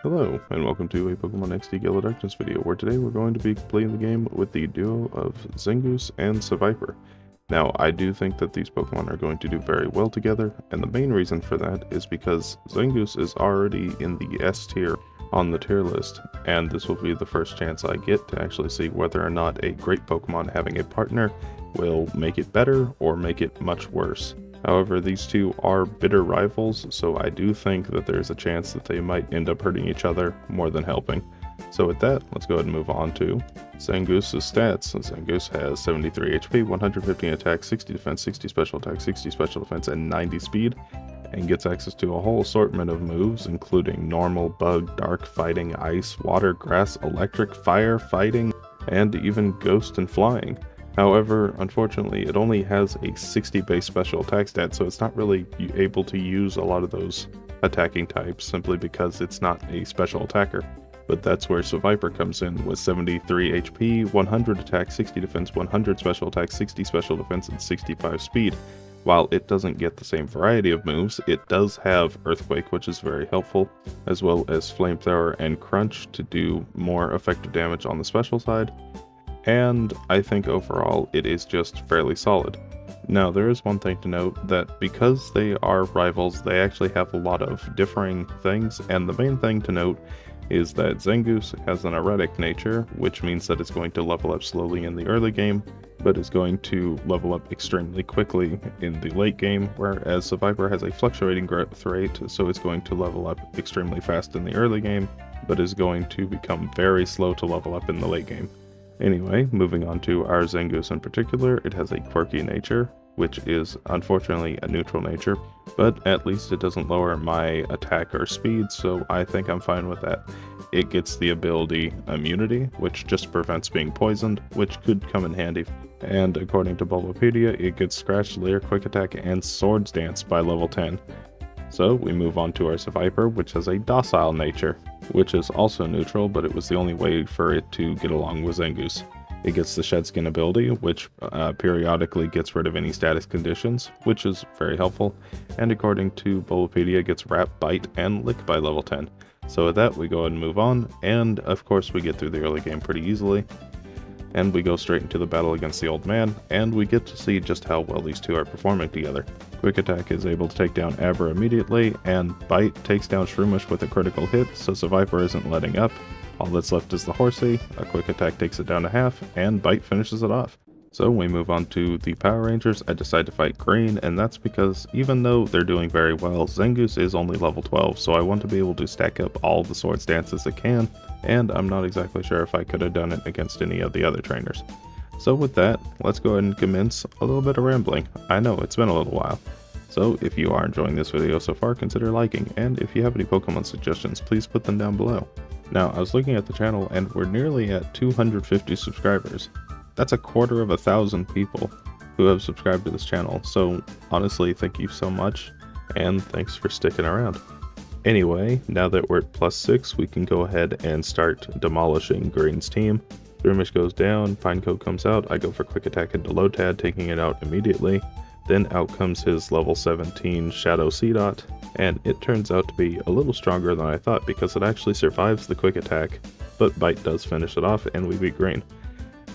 Hello, and welcome to a Pokemon XD Gala Darkness video, where today we're going to be playing the game with the duo of Zangoose and Seviper. Now, I do think that these Pokemon are going to do very well together, and the main reason for that is because Zangoose is already in the S tier on the tier list, and this will be the first chance I get to actually see whether or not a great Pokemon having a partner will make it better or make it much worse. However, these two are bitter rivals, so I do think that there's a chance that they might end up hurting each other more than helping. So with that, let's go ahead and move on to Zangoose's stats. Zangoose has 73 HP, 115 attack, 60 defense, 60 special attack, 60 special defense, and 90 speed, and gets access to a whole assortment of moves, including normal, bug, dark, fighting, ice, water, grass, electric, fire, fighting, and even ghost and flying. However, unfortunately, it only has a 60 base special attack stat, so it's not really able to use a lot of those attacking types simply because it's not a special attacker. But that's where Seviper comes in with 73 HP, 100 attack, 60 defense, 100 special attack, 60 special defense, and 65 speed. While it doesn't get the same variety of moves, it does have Earthquake, which is very helpful, as well as Flamethrower and Crunch to do more effective damage on the special side. And I think overall it is just fairly solid. Now, there is one thing to note, that because they are rivals, they actually have a lot of differing things, and the main thing to note is that Zangoose has an erratic nature, which means that it's going to level up slowly in the early game, but is going to level up extremely quickly in the late game, whereas Seviper has a fluctuating growth rate, so it's going to level up extremely fast in the early game, but is going to become very slow to level up in the late game. Anyway, moving on to our Zangoose in particular, it has a quirky nature, which is unfortunately a neutral nature, but at least it doesn't lower my attack or speed, so I think I'm fine with that. It gets the ability Immunity, which just prevents being poisoned, which could come in handy. And according to Bulbapedia, it gets Scratch, Lair, Quick Attack, and Swords Dance by level 10. So we move on to our Seviper, which has a docile nature, which is also neutral, but it was the only way for it to get along with Zangoose. It gets the Shed Skin ability, which periodically gets rid of any status conditions, which is very helpful, and according to Bulbapedia, gets Wrap, Bite, and Lick by level 10. So with that, we go ahead and move on, and of course we get through the early game pretty easily. And we go straight into the battle against the old man, and we get to see just how well these two are performing together. Quick Attack is able to take down Abra immediately, and Bite takes down Shroomish with a critical hit, so Seviper isn't letting up. All that's left is the Horsey, a Quick Attack takes it down to half, and Bite finishes it off. So we move on to the Power Rangers. I decide to fight Green, and that's because even though they're doing very well, Zangoose is only level 12, so I want to be able to stack up all the Swords Dances I can, and I'm not exactly sure if I could have done it against any of the other trainers. So with that, let's go ahead and commence a little bit of rambling. I know it's been a little while. So if you are enjoying this video so far, consider liking, and if you have any Pokemon suggestions, please put them down below. Now, I was looking at the channel, and we're nearly at 250 subscribers. That's 250 people who have subscribed to this channel, so honestly, thank you so much, and thanks for sticking around. Anyway, now that we're at +6, we can go ahead and start demolishing Green's team. Shroomish goes down, Pinecoat comes out, I go for Quick Attack into Lotad, taking it out immediately. Then out comes his level 17 Shadow Seedot, and it turns out to be a little stronger than I thought because it actually survives the Quick Attack, but Bite does finish it off and we beat Green.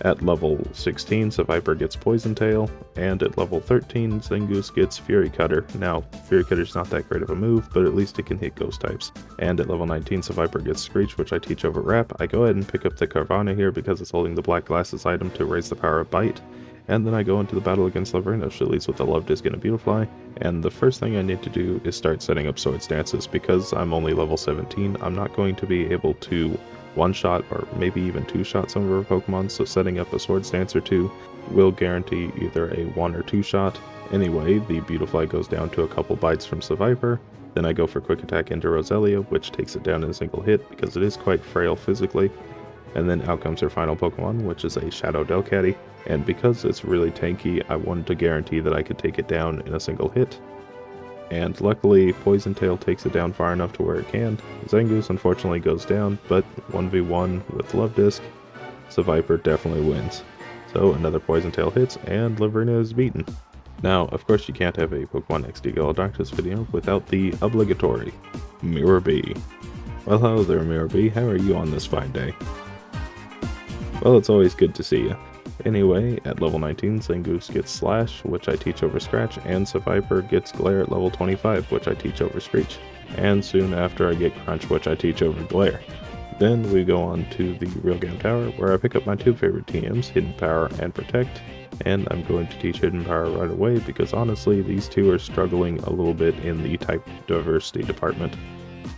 At level 16, Seviper gets Poison Tail, and at level 13, Zangoose gets Fury Cutter. Now, Fury Cutter's not that great of a move, but at least it can hit ghost types. And at level 19, Seviper gets Screech, which I teach over Wrap. I go ahead and pick up the Carvanha here because it's holding the Black Glasses item to raise the power of Bite. And then I go into the battle against Lavernos. She leads with the Love Disc and a Beautifly. And the first thing I need to do is start setting up Swords Dances. Because I'm only level 17, I'm not going to be able to one-shot or maybe even two-shot some of our Pokemon, so setting up a Swords Dance or two will guarantee either a one or two shot. Anyway, the Beautifly goes down to a couple bites from Seviper. Then I go for Quick Attack into Roselia, which takes it down in a single hit because it is quite frail physically. And then out comes her final Pokemon, which is a Shadow Delcatty, and because it's really tanky, I wanted to guarantee that I could take it down in a single hit. And luckily, Poison Tail takes it down far enough to where it can. Zangoose unfortunately goes down, but 1v1 with Love Disc, Seviper definitely wins. So another Poison Tail hits, and Laverna is beaten. Now, of course, you can't have a Pokemon XD Gala Darkness video without the obligatory Mirror B. Well, hello there, Mirror B. How are you on this fine day? Well, it's always good to see you. Anyway, at level 19, Zangoose gets Slash, which I teach over Scratch, and Seviper gets Glare at level 25, which I teach over Screech. And soon after I get Crunch, which I teach over Glare. Then we go on to the Real Game Tower, where I pick up my two favorite TMs, Hidden Power and Protect. And I'm going to teach Hidden Power right away, because honestly, these two are struggling a little bit in the type diversity department.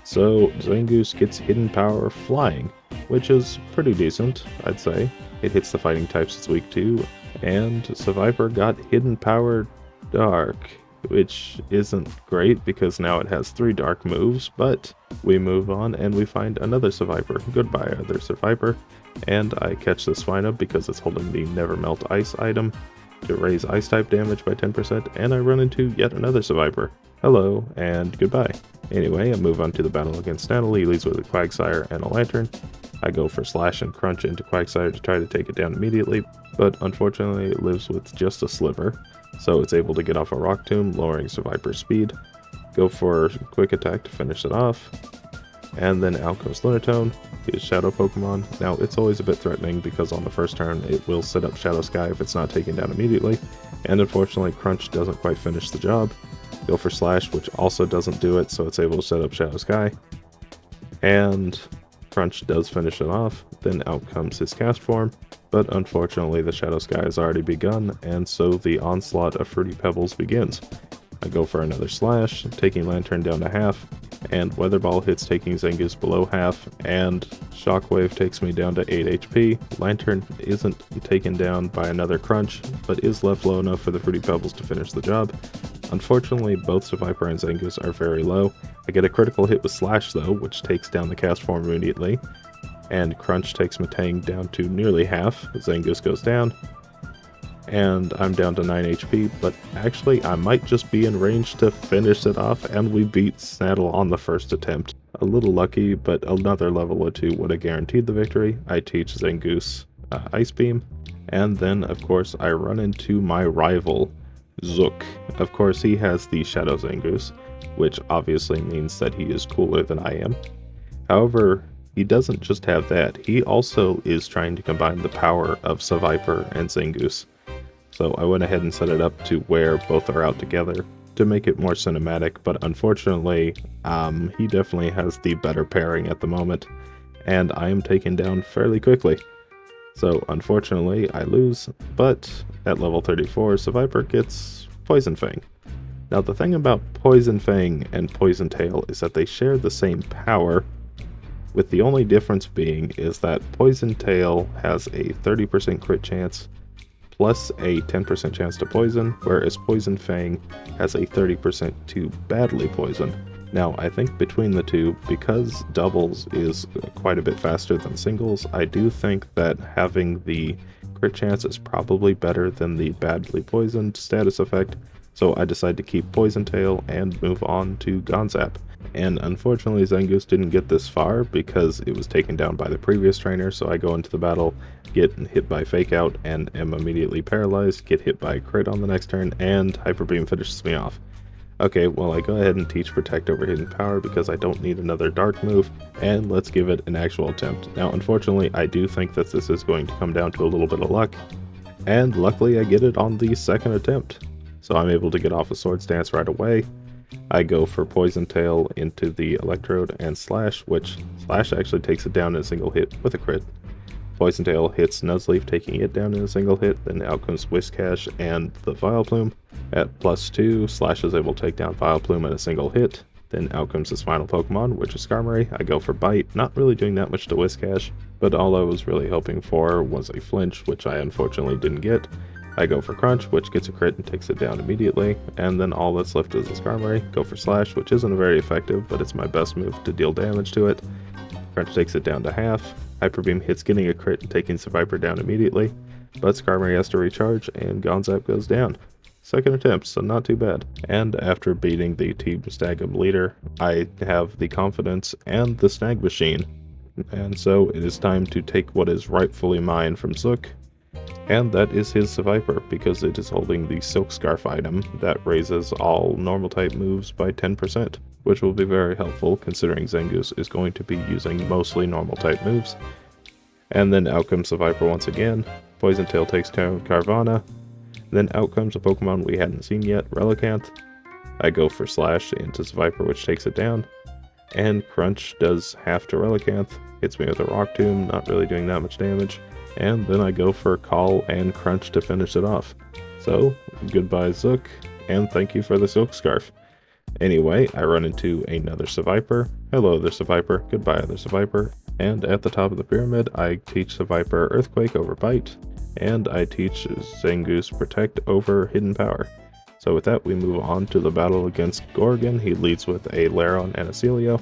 So Zangoose gets Hidden Power Flying, which is pretty decent, I'd say. It hits the fighting types it's weak to, and Seviper got Hidden Power Dark, which isn't great because now it has 3 dark moves, but we move on and we find another Seviper. Goodbye, other Seviper, and I catch this Swinub because it's holding the Never Melt Ice item to raise Ice type damage by 10%, and I run into yet another Seviper. Hello, and goodbye. Anyway, I move on to the battle against Natalie. He leads with a Quagsire and a Lantern. I go for Slash and Crunch into Quagsire to try to take it down immediately, but unfortunately it lives with just a Sliver, so it's able to get off a Rock Tomb, lowering Seviper's speed. Go for Quick Attack to finish it off, and then out comes Lunatone, his Shadow Pokemon. Now, it's always a bit threatening because on the first turn it will set up Shadow Sky if it's not taken down immediately, and unfortunately Crunch doesn't quite finish the job. Go for Slash, which also doesn't do it, so it's able to set up Shadow Sky. And Crunch does finish it off, then out comes his Cast Form, but unfortunately the Shadow Sky has already begun, and so the onslaught of Fruity Pebbles begins. I go for another Slash, taking Lantern down to half, and Weather Ball hits taking Zangoose below half, and Shockwave takes me down to 8 HP. Lantern isn't taken down by another Crunch, but is left low enough for the Fruity Pebbles to finish the job. Unfortunately, both Seviper and Zangoose are very low. I get a critical hit with Slash though, which takes down the Cast Form immediately, and Crunch takes Matang down to nearly half. Zangoose goes down, and I'm down to 9 HP, but actually I might just be in range to finish it off, and we beat Snaddle on the first attempt. A little lucky, but another level or 2 would have guaranteed the victory. I teach Zangoose Ice Beam, and then of course I run into my rival, Zook. Of course he has the Shadow Zangoose, which obviously means that he is cooler than I am. However, he doesn't just have that, he also is trying to combine the power of Seviper and Zangoose. So I went ahead and set it up to where both are out together to make it more cinematic, but unfortunately, he definitely has the better pairing at the moment, and I am taken down fairly quickly. So unfortunately, I lose, but at level 34, Seviper gets Poison Fang. Now the thing about Poison Fang and Poison Tail is that they share the same power, with the only difference being is that Poison Tail has a 30% crit chance, plus a 10% chance to poison, whereas Poison Fang has a 30% to badly poison. Now, I think between the two, because doubles is quite a bit faster than singles, I do think that having the crit chance is probably better than the badly poisoned status effect, so I decided to keep Poison Tail and move on to Gonzap. And unfortunately Zangoose didn't get this far because it was taken down by the previous trainer, so I go into the battle, get hit by Fake Out, and am immediately paralyzed, get hit by a crit on the next turn, and Hyper Beam finishes me off. Okay, well I go ahead and teach Protect over Hidden Power because I don't need another dark move, and let's give it an actual attempt. Now unfortunately I do think that this is going to come down to a little bit of luck, and luckily I get it on the second attempt. So I'm able to get off a Swords Dance right away. I go for Poison Tail into the Electrode and Slash, which Slash actually takes it down in a single hit with a crit. Poison Tail hits Nuzleaf, taking it down in a single hit, then out comes Whiscash and the Vileplume. At +2, Slash is able to take down Vileplume in a single hit, then out comes his final Pokemon, which is Skarmory. I go for Bite, not really doing that much to Whiscash, but all I was really hoping for was a flinch, which I unfortunately didn't get. I go for Crunch, which gets a crit and takes it down immediately, and then all that's left is a Skarmory. Go for Slash, which isn't very effective, but it's my best move to deal damage to it. Crunch takes it down to half. Hyper Beam hits getting a crit and taking Seviper down immediately, but Skarmory has to recharge, and Gonzap goes down. Second attempt, so not too bad. And after beating the Team Snag'em leader, I have the confidence and the Snag Machine, and so it is time to take what is rightfully mine from Zook And that is his Seviper, because it is holding the Silk Scarf item that raises all normal type moves by 10%, which will be very helpful considering Zangoose is going to be using mostly normal type moves. And then out comes Seviper once again. Poison Tail takes down Carvanha. Then out comes a Pokemon we hadn't seen yet, Relicanth. I go for Slash into Seviper, which takes it down. And Crunch does half to Relicanth, hits me with a Rock Tomb, not really doing that much damage. And then I go for Call and Crunch to finish it off. So, goodbye Zook, and thank you for the Silk Scarf. Anyway, I run into another Seviper. Hello other Seviper, goodbye other Seviper. And at the top of the pyramid, I teach Seviper Earthquake over Bite, and I teach Zangoose Protect over Hidden Power. So with that, we move on to the battle against Gorgon. He leads with a Lairon and a Celio.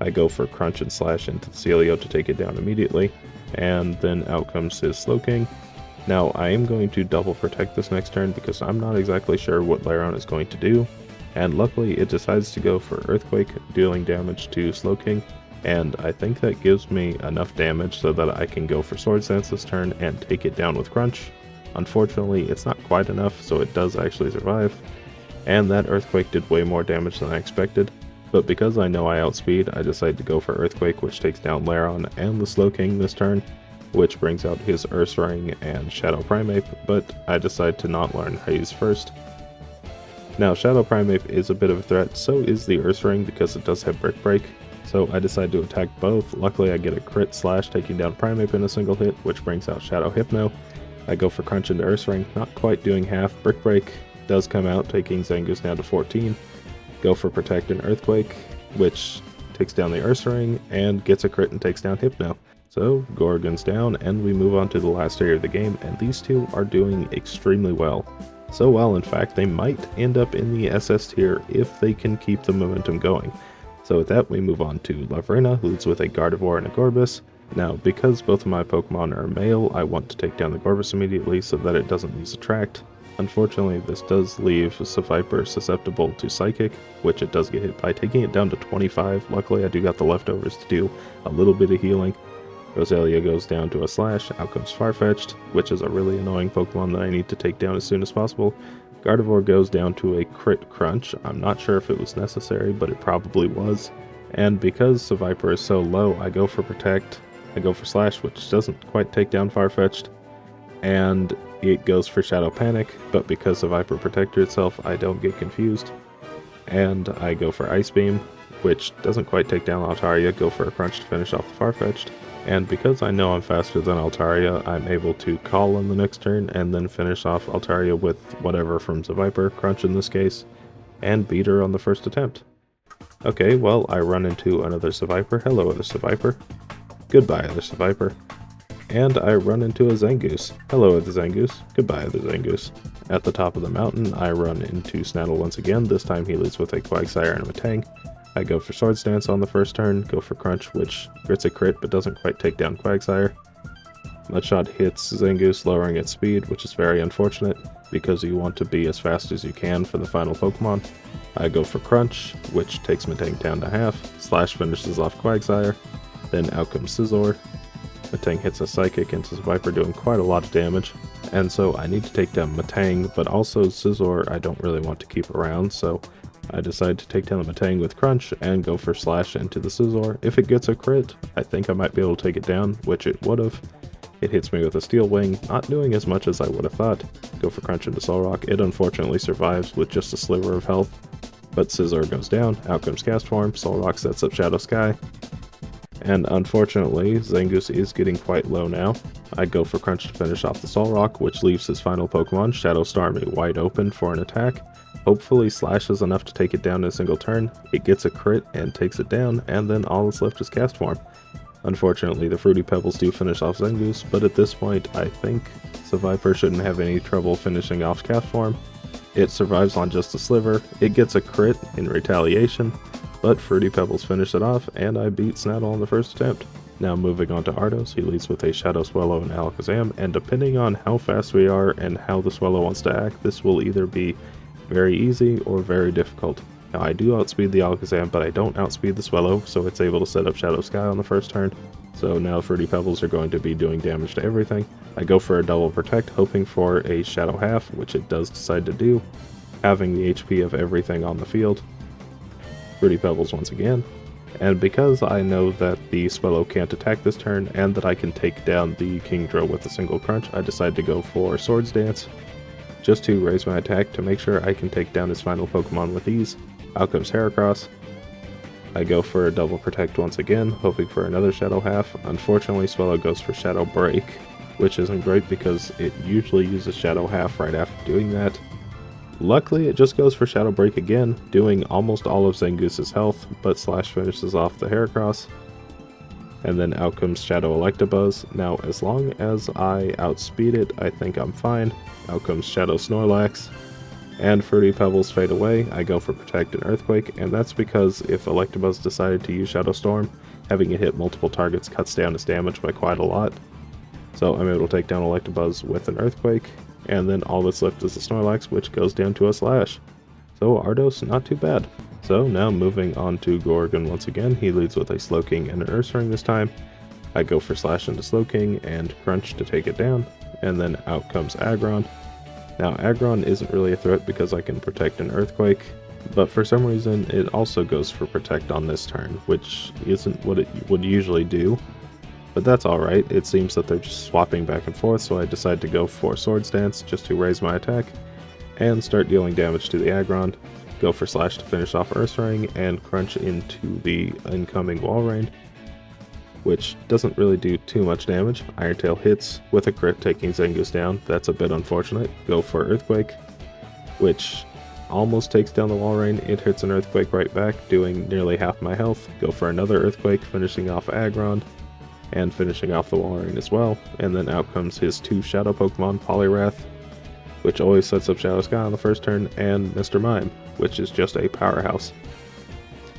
I go for Crunch and Slash into the Celio to take it down immediately. And then out comes his Slowking. Now, I am going to double protect this next turn because I'm not exactly sure what Lairon is going to do. And luckily, it decides to go for Earthquake, dealing damage to Slowking. And I think that gives me enough damage so that I can go for Swords Dance this turn and take it down with Crunch. Unfortunately, it's not quite enough, so it does actually survive. And that Earthquake did way more damage than I expected. But because I know I outspeed, I decide to go for Earthquake, which takes down Lairon and the Slowking this turn, which brings out his Ursaring and Shadow Primeape, but I decide to not learn Haze first. Now, Shadow Primeape is a bit of a threat, so is the Ursaring because it does have Brick Break, so I decide to attack both. Luckily, I get a crit Slash taking down Primeape in a single hit, which brings out Shadow Hypno. I go for Crunch into Ursaring, not quite doing half. Brick Break does come out, taking Zangoose down to 14. Go for Protect and Earthquake, which takes down the Ursaring and gets a crit and takes down Hypno. So Gorgon's down, and we move on to the last area of the game, and these two are doing extremely well. So well, in fact, they might end up in the SS tier if they can keep the momentum going. So with that, we move on to Lavrina, who leads with a Gardevoir and a Gorbis. Now, because both of my Pokemon are male, I want to take down the Gorbis immediately so that it doesn't lose Attract. Unfortunately, this does leave Seviper susceptible to Psychic, which it does get hit by, taking it down to 25. Luckily, I do got the leftovers to do a little bit of healing. Roselia goes down to a Slash, out comes Farfetch'd, which is a really annoying Pokemon that I need to take down as soon as possible. Gardevoir goes down to a crit Crunch. I'm not sure if it was necessary, but it probably was. And because Seviper is so low, I go for Protect. I go for Slash, which doesn't quite take down Farfetch'd. And it goes for Shadow Panic, but because Seviper protected itself, I don't get confused. And I go for Ice Beam, which doesn't quite take down Altaria, go for a Crunch to finish off the Farfetch'd. And because I know I'm faster than Altaria, I'm able to Call in the next turn and then finish off Altaria with whatever from Seviper, Crunch in this case, and beat her on the first attempt. Okay, well, I run into another Seviper. Hello, other Seviper. Goodbye, other Seviper. And I run into a Zangoose. Hello, other Zangoose. Goodbye, other Zangoose. At the top of the mountain, I run into Snaddle once again. This time he leads with a Quagsire and a Matang. I go for Swords Dance on the first turn, go for Crunch, which gets a crit but doesn't quite take down Quagsire. Mudshot hits Zangoose, lowering its speed, which is very unfortunate, because you want to be as fast as you can for the final Pokemon. I go for Crunch, which takes Matang down to half. Slash finishes off Quagsire. Then out comes Scizor. Matang hits a Psychic into Seviper, doing quite a lot of damage. And so I need to take down Matang, but also Scizor I don't really want to keep around, so I decide to take down the Matang with Crunch and go for Slash into the Scizor. If it gets a crit, I think I might be able to take it down, which it would have. It hits me with a Steel Wing, not doing as much as I would have thought. Go for Crunch into Solrock. It unfortunately survives with just a sliver of health. But Scizor goes down, out comes Castform, Solrock sets up Shadow Sky. And unfortunately, Zangoose is getting quite low now. I go for Crunch to finish off the Solrock, which leaves his final Pokemon, Shadow Starmie, wide open for an attack. Hopefully Slash is enough to take it down in a single turn. It gets a crit and takes it down, and then all that's left is Castform. Unfortunately, the Fruity Pebbles do finish off Zangoose, but at this point, I think Seviper shouldn't have any trouble finishing off Castform. It survives on just a sliver, it gets a crit in retaliation, but Fruity Pebbles finish it off, and I beat Snaddle on the first attempt. Now moving on to Ardos, he leads with a Shadow Swallow and Alakazam, and depending on how fast we are and how the Swallow wants to act, this will either be very easy or very difficult. Now I do outspeed the Alakazam, but I don't outspeed the Swallow, so it's able to set up Shadow Sky on the first turn. So now Fruity Pebbles are going to be doing damage to everything. I go for a double protect, hoping for a Shadow Half, which it does decide to do, having the HP of everything on the field. Fruity Pebbles once again. And because I know that the Swellow can't attack this turn, and that I can take down the Kingdra with a single crunch, I decide to go for Swords Dance, just to raise my attack to make sure I can take down his final Pokemon with ease. Out comes Heracross. I go for a double protect once again, hoping for another Shadow Half. Unfortunately, Swellow goes for Shadow Break, which isn't great because it usually uses Shadow Half right after doing that. Luckily, it just goes for Shadow Break again, doing almost all of Zangoose's health, but Slash finishes off the Heracross. And then out comes Shadow Electabuzz. Now, as long as I outspeed it, I think I'm fine. Out comes Shadow Snorlax. And Fruity Pebbles fade away. I go for Protect and Earthquake, and that's because if Electabuzz decided to use Shadow Storm, having it hit multiple targets cuts down its damage by quite a lot. So I'm able to take down Electabuzz with an Earthquake, and then all that's left is the Snorlax, which goes down to a Slash. So Ardos, not too bad. So now moving on to Gorgon once again. He leads with a Slowking and an Ursaring this time. I go for Slash into Slowking and Crunch to take it down, and then out comes Aggron. Now Aggron isn't really a threat because I can Protect an Earthquake, but for some reason it also goes for Protect on this turn, which isn't what it would usually do. But that's alright, it seems that they're just swapping back and forth, so I decide to go for Swords Dance just to raise my attack, and start dealing damage to the Aggron. Go for Slash to finish off Ursaring, and Crunch into the incoming Walrein, which doesn't really do too much damage. Iron Tail hits with a crit, taking Zangoose down. That's a bit unfortunate. Go for Earthquake, which almost takes down the Walrein. It hits an Earthquake right back, doing nearly half my health. Go for another Earthquake, finishing off Aggron, and finishing off the Walrein as well. And then out comes his two Shadow Pokemon, Poliwrath, which always sets up Shadow Sky on the first turn, and Mr. Mime, which is just a powerhouse.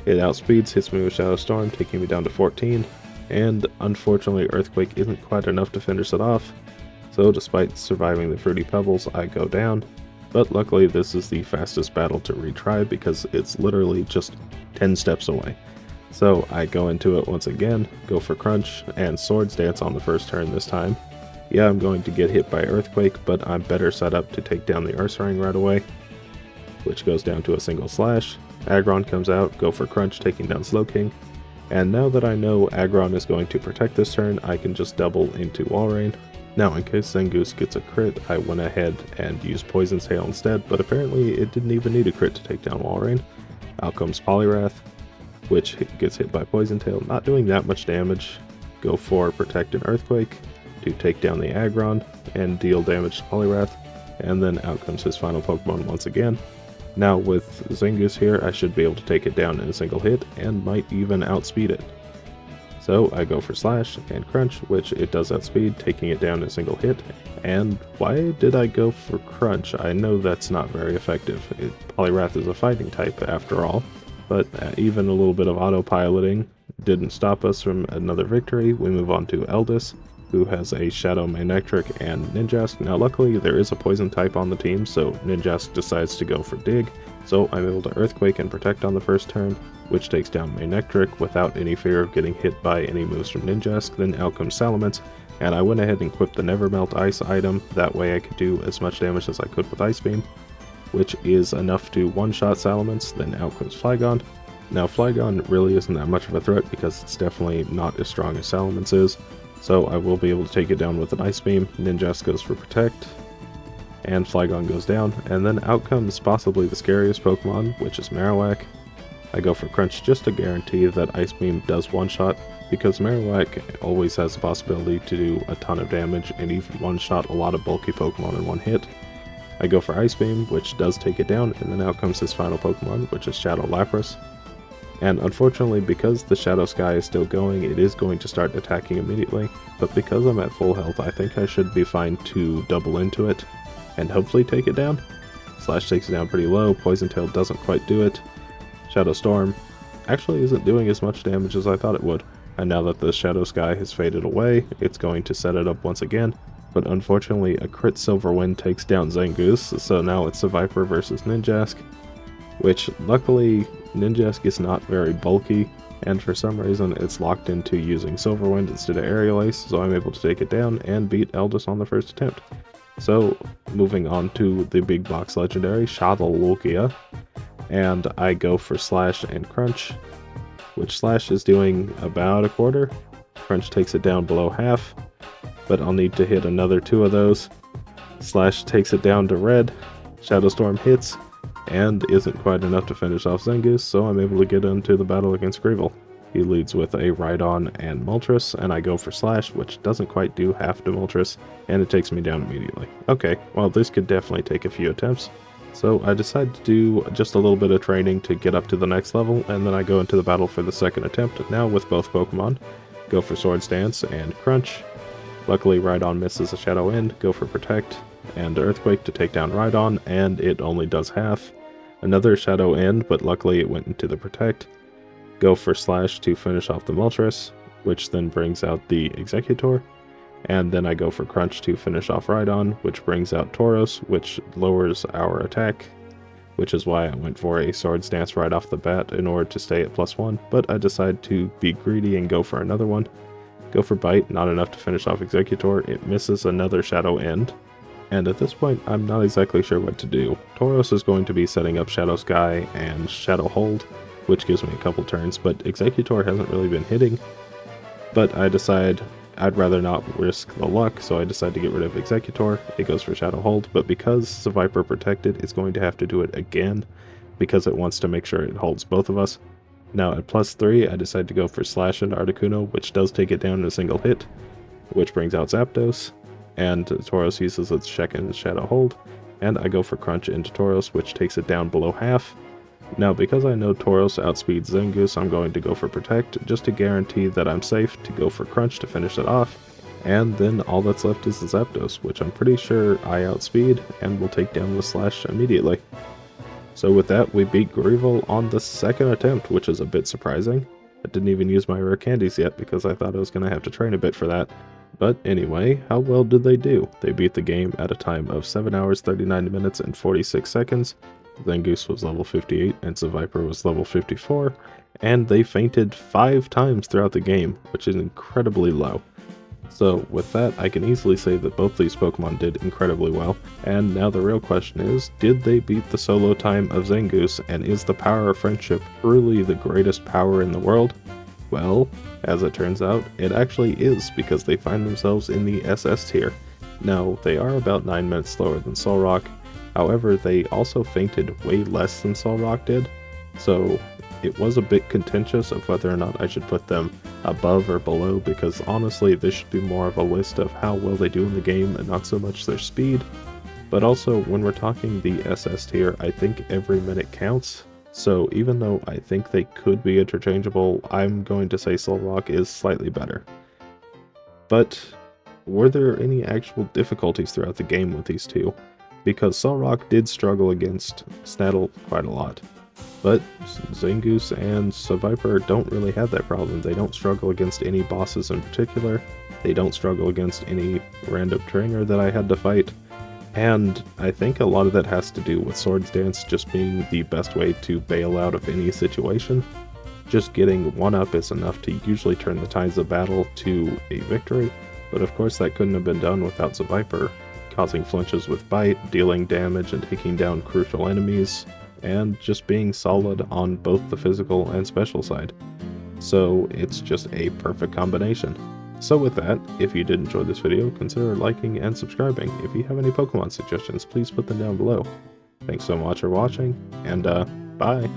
It outspeeds, hits me with Shadow Storm, taking me down to 14. And unfortunately Earthquake isn't quite enough to finish it off, so despite surviving the Fruity Pebbles, I go down. But luckily this is the fastest battle to retry because it's literally just 10 steps away. So I go into it once again, go for Crunch, and Swords Dance on the first turn this time. Yeah, I'm going to get hit by Earthquake, but I'm better set up to take down the Ursaring right away, which goes down to a single Slash. Aggron comes out, go for Crunch, taking down Slowking. And now that I know Aggron is going to protect this turn, I can just double into Walrein. Now in case Zangoose gets a crit, I went ahead and used Poison's Tail instead, but apparently it didn't even need a crit to take down Walrein. Out comes Poliwrath, which gets hit by Poison Tail, not doing that much damage. Go for Protect and Earthquake to take down the Aggron and deal damage to Poliwrath, and then out comes his final Pokemon once again. Now with Zangoose here, I should be able to take it down in a single hit, and might even outspeed it. So I go for Slash and Crunch, which it does outspeed, taking it down in a single hit. And why did I go for Crunch? I know that's not very effective. Poliwrath is a fighting type after all, but even a little bit of autopiloting didn't stop us from another victory. We move on to Eldis, who has a Shadow Manectric and Ninjask. Now luckily there is a poison type on the team, so Ninjask decides to go for Dig, so I'm able to Earthquake and Protect on the first turn, which takes down Manectric without any fear of getting hit by any moves from Ninjask. Then out comes Salamence, and I went ahead and equipped the Never Melt Ice item, that way I could do as much damage as I could with Ice Beam, which is enough to one-shot Salamence. Then out comes Flygon. Now Flygon really isn't that much of a threat because it's definitely not as strong as Salamence is, so I will be able to take it down with an Ice Beam. Ninjask goes for Protect, and Flygon goes down, and then out comes possibly the scariest Pokemon, which is Marowak. I go for Crunch just to guarantee that Ice Beam does one-shot, because Marowak always has the possibility to do a ton of damage and even one-shot a lot of bulky Pokemon in one hit. I go for Ice Beam, which does take it down, and then out comes his final Pokemon, which is Shadow Lapras. And unfortunately, because the Shadow Sky is still going, it is going to start attacking immediately, but because I'm at full health, I think I should be fine to double into it, and hopefully take it down. Slash takes it down pretty low, Poison Tail doesn't quite do it. Shadow Storm actually isn't doing as much damage as I thought it would, and now that the Shadow Sky has faded away, it's going to set it up once again. But unfortunately, a crit Silver Wind takes down Zangoose, so now it's Seviper versus Ninjask, which luckily Ninjask is not very bulky, and for some reason it's locked into using Silver Wind instead of Aerial Ace, so I'm able to take it down and beat Eldest on the first attempt. So, moving on to the big box legendary, Shadowlogia, and I go for Slash and Crunch, which Slash is doing about a quarter. Crunch takes it down below half, but I'll need to hit another 2 of those. Slash takes it down to red, Shadow Storm hits, and isn't quite enough to finish off Zangoose, so I'm able to get into the battle against Greevil. He leads with a Rhydon and Moltres, and I go for Slash, which doesn't quite do half to Moltres, and it takes me down immediately. Okay, well this could definitely take a few attempts, so I decide to do just a little bit of training to get up to the next level, and then I go into the battle for the second attempt, now with both Pokemon. Go for Swords Dance and Crunch. Luckily Rhydon misses a Shadow End, go for Protect and Earthquake to take down Rhydon, and it only does half. Another Shadow End, but luckily it went into the Protect. Go for Slash to finish off the Moltres, which then brings out the Executor. And then I go for Crunch to finish off Rhydon, which brings out Tauros, which lowers our attack, which is why I went for a Swords Dance right off the bat in order to stay at +1, but I decide to be greedy and go for another one. Go for Bite, not enough to finish off Executor, it misses another Shadow End. And at this point, I'm not exactly sure what to do. Tauros is going to be setting up Shadow Sky and Shadow Hold, which gives me a couple turns, but Executor hasn't really been hitting. But I decide I'd rather not risk the luck, so I decide to get rid of Executor. It goes for Shadow Hold, but because Seviper protected, it's going to have to do it again, because it wants to make sure it holds both of us. Now at +3, I decide to go for Slash and Articuno, which does take it down in a single hit, which brings out Zapdos, and Tauros uses its second Shadow Hold, and I go for Crunch into Tauros, which takes it down below half. Now because I know Tauros outspeeds Zangoose, I'm going to go for Protect, just to guarantee that I'm safe, to go for Crunch to finish it off, and then all that's left is the Zapdos, which I'm pretty sure I outspeed, and will take down the Slash immediately. So with that, we beat Greevil on the second attempt, which is a bit surprising. I didn't even use my rare candies yet because I thought I was going to have to train a bit for that. But anyway, how well did they do? They beat the game at a time of 7 hours, 39 minutes, and 46 seconds. Zangoose was level 58 and Seviper was level 54, and they fainted 5 times throughout the game, which is incredibly low. So with that, I can easily say that both these Pokemon did incredibly well, and now the real question is, did they beat the solo time of Zangoose, and is the power of friendship truly the greatest power in the world? Well, as it turns out, it actually is, because they find themselves in the SS tier. Now, they are about 9 minutes slower than Solrock, however, they also fainted way less than Solrock did, so it was a bit contentious of whether or not I should put them above or below, because honestly this should be more of a list of how well they do in the game and not so much their speed. But also, when we're talking the SS tier, I think every minute counts, so even though I think they could be interchangeable, I'm going to say Solrock is slightly better. But were there any actual difficulties throughout the game with these two? Because Solrock did struggle against Snattle quite a lot. But Zangoose and Seviper don't really have that problem. They don't struggle against any bosses in particular. They don't struggle against any random trainer that I had to fight. And I think a lot of that has to do with Swords Dance just being the best way to bail out of any situation. Just getting 1-up is enough to usually turn the tides of battle to a victory. But of course that couldn't have been done without Seviper causing flinches with Bite, dealing damage and taking down crucial enemies, and just being solid on both the physical and special side. So it's just a perfect combination. So with that, if you did enjoy this video, consider liking and subscribing. If you have any Pokemon suggestions, please put them down below. Thanks so much for watching, and bye!